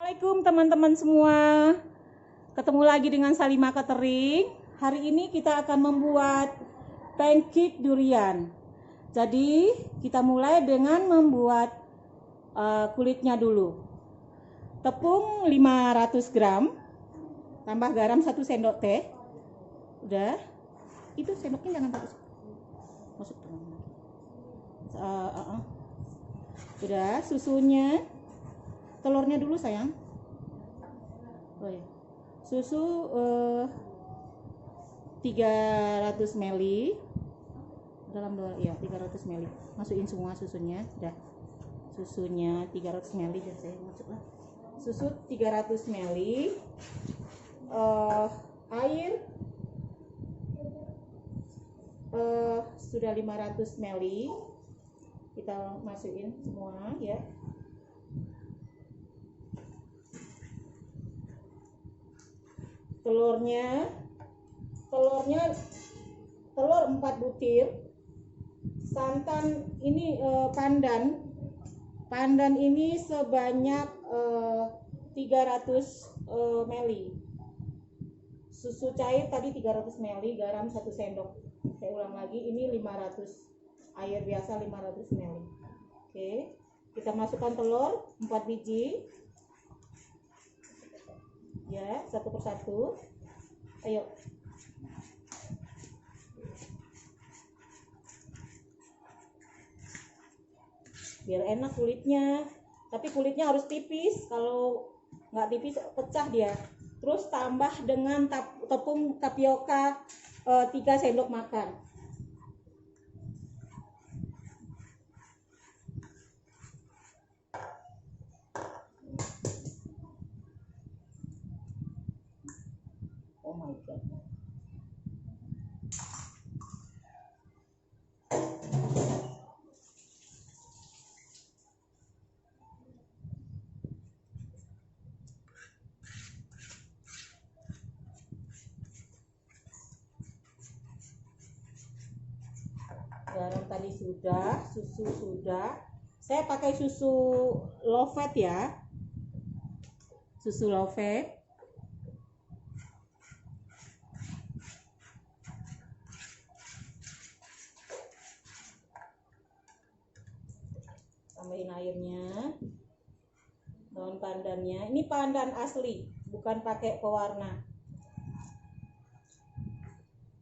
Assalamualaikum teman-teman semua. Ketemu lagi dengan Salima Catering. Hari ini kita akan membuat pancake durian. Jadi kita mulai dengan membuat kulitnya dulu. Tepung 500 gram, tambah garam 1 sendok teh. Udah. Itu sendoknya jangan masuk udah, susunya, telurnya dulu sayang. Oh ya. Susu 300 ml dalam ya 300 ml. Masukin semua susunya. Udah. Susunya 300 ml dan saya masuklah. Susu 300 ml. Air sudah 500 ml. Kita masukin semua ya. Telur 4 butir. Santan ini pandan ini sebanyak 300 ml. Susu cair tadi 300 ml, garam 1 sendok. Saya ulang lagi, ini 500, air biasa 500 ml. Oke, kita masukkan telur 4 biji ya, satu persatu. Ayo, biar enak kulitnya, tapi kulitnya harus tipis. Kalau nggak tipis pecah dia. Terus tambah dengan tepung tapioka 3 sendok makan. Oh my god. Garam tadi sudah, susu sudah. Saya pakai susu low fat ya. Susu low fat. Tambahin airnya. Daun pandannya. Ini pandan asli, bukan pakai pewarna.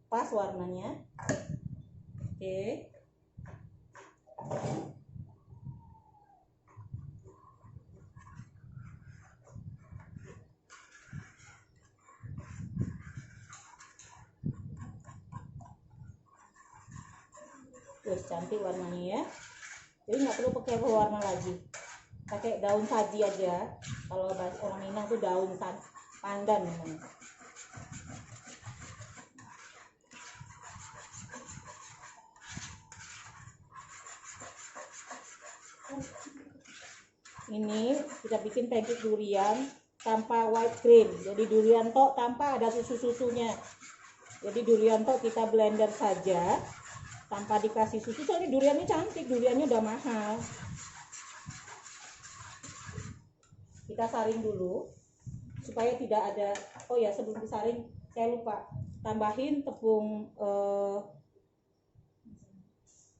Pas warnanya. Oke. Terus cantik warnanya ya. Jadi nggak perlu pakai pewarna lagi. Pakai daun saji aja. Kalau bahasa orang Minang tuh daun pandan namanya. Ini kita bikin pancake durian tanpa white cream. Jadi durian tok tanpa ada susu-susunya. Jadi durian tok kita blender saja tanpa dikasih susu. Soalnya duriannya cantik, duriannya udah mahal. Kita saring dulu supaya tidak ada. Oh ya, sebelum disaring saya lupa tambahin tepung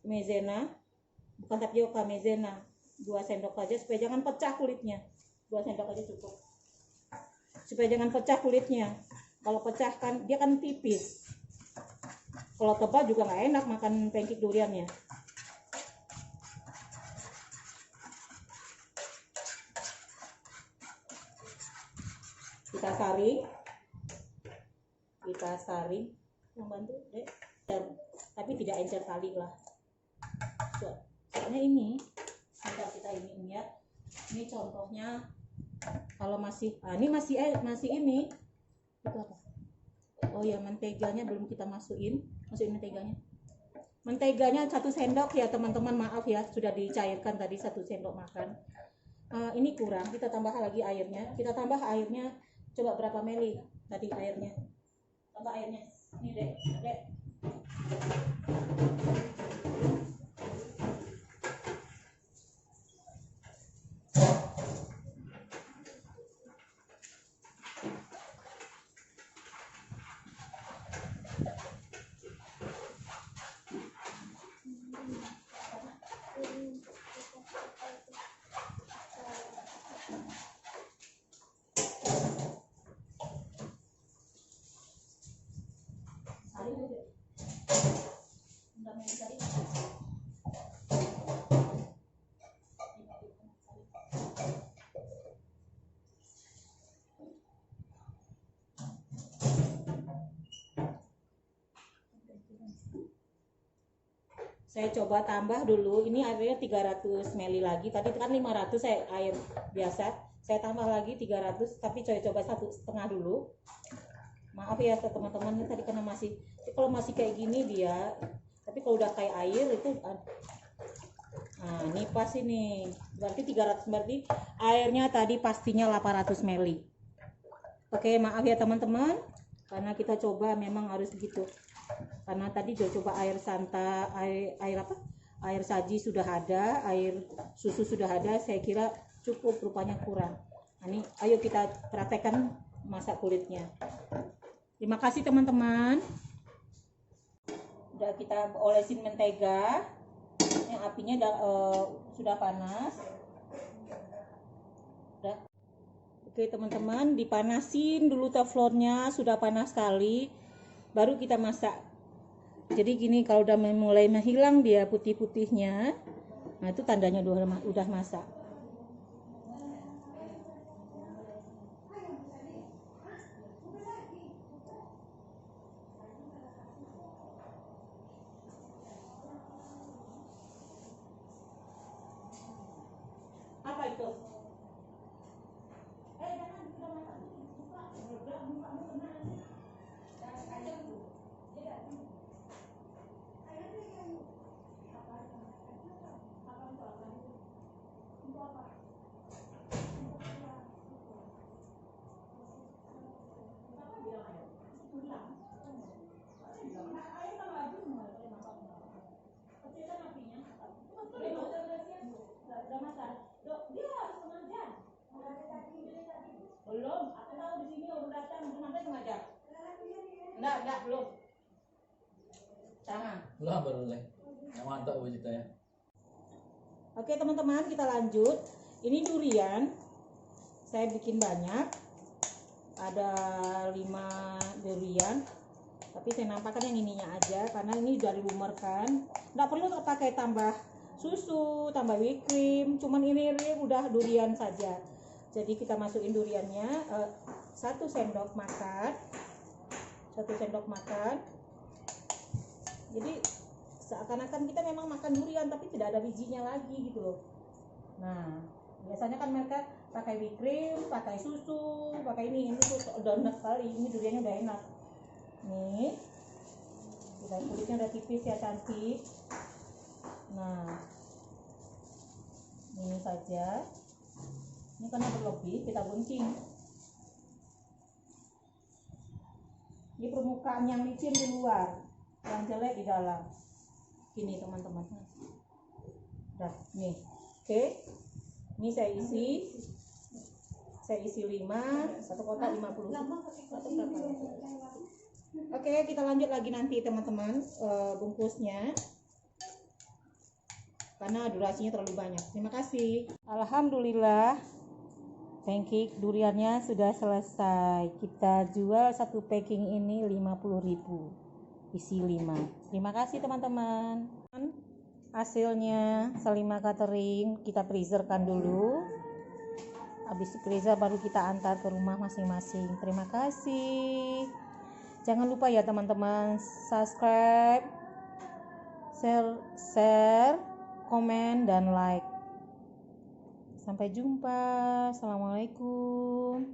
maizena, bukan tapioka, maizena 2 sendok aja supaya jangan pecah kulitnya. 2 sendok aja cukup. Supaya jangan pecah kulitnya. Kalau pecah kan dia kan tipis. Kalau tebal juga nggak enak makan pancake duriannya. Kita saring, yang bantu deh, tapi tidak encer kali lah. Soalnya ini, bentar kita ini ya. Ini contohnya. Kalau masih, ini masih ini. Itu apa? Oh ya, menteganya belum kita masukin menteganya. Menteganya 1 sendok ya teman-teman, maaf ya, sudah dicairkan tadi 1 sendok makan. Ini kurang, kita tambah lagi airnya. Kita tambah airnya, coba berapa mili tadi airnya? Tambah airnya. Ini dek. Saya coba tambah dulu, ini airnya 300 ml lagi, tadi kan 500 saya air biasa, saya tambah lagi 300, tapi saya coba 1,5 dulu. Maaf ya teman-teman, tadi karena kalau masih kayak gini dia, tapi kalau udah kayak air itu, nah ini pas ini, berarti 300, berarti airnya tadi pastinya 800 ml. Oke, maaf ya teman-teman, karena kita coba memang harus begitu. Karena tadi udah coba air air saji sudah ada, air susu sudah ada, saya kira cukup, rupanya kurang. Nah, ini ayo kita praktekkan masak kulitnya. Terima kasih teman-teman. Udah kita olesin mentega, yang apinya sudah panas. Udah. Oke teman-teman, dipanasin dulu teflonnya, sudah panas sekali, baru kita masak. Jadi gini, kalau udah mulai menghilang dia putih-putihnya, nah itu tandanya udah masak. Apa itu? Belum, aku tahu di sini udah datang, sampai sengaja. Enggak, belum. Jangan. Lah baru nih. Yang mantap ceritanya. Oke teman-teman, kita lanjut. Ini durian. Saya bikin banyak. Ada 5 durian. Tapi saya nampakkan yang ininya aja karena ini udah dilumerkan. Nggak perlu pakai tambah susu, tambah whipped cream. Cuman ini udah durian saja. Jadi kita masukin duriannya 1 sendok makan. 1 sendok makan. Jadi seakan-akan kita memang makan durian tapi tidak ada bijinya lagi gitu loh. Nah, biasanya kan mereka pakai whipped cream, pakai susu, pakai ini tuh udah enak sekali. Ini duriannya udah enak. Nih, kita kulitnya udah tipis ya, cantik. Nah, ini saja. Ini karena berlebih, kita gunting. Ini permukaan yang licin di luar, yang jelek di dalam. Ini teman-teman. Dah, nih. Oke. Ini saya isi 5, 1 kotak 50. Oke, kita lanjut lagi nanti teman-teman, bungkusnya. Karena durasinya terlalu banyak. Terima kasih. Alhamdulillah, pancake duriannya sudah selesai. Kita jual 1 packing ini 50.000, isi 5. Terima kasih teman-teman. Hasilnya Salima Catering kita freezerkan dulu. Habis freezer baru kita antar ke rumah masing-masing. Terima kasih. Jangan lupa ya teman-teman, subscribe, share, komen, dan like. Sampai jumpa. Assalamualaikum.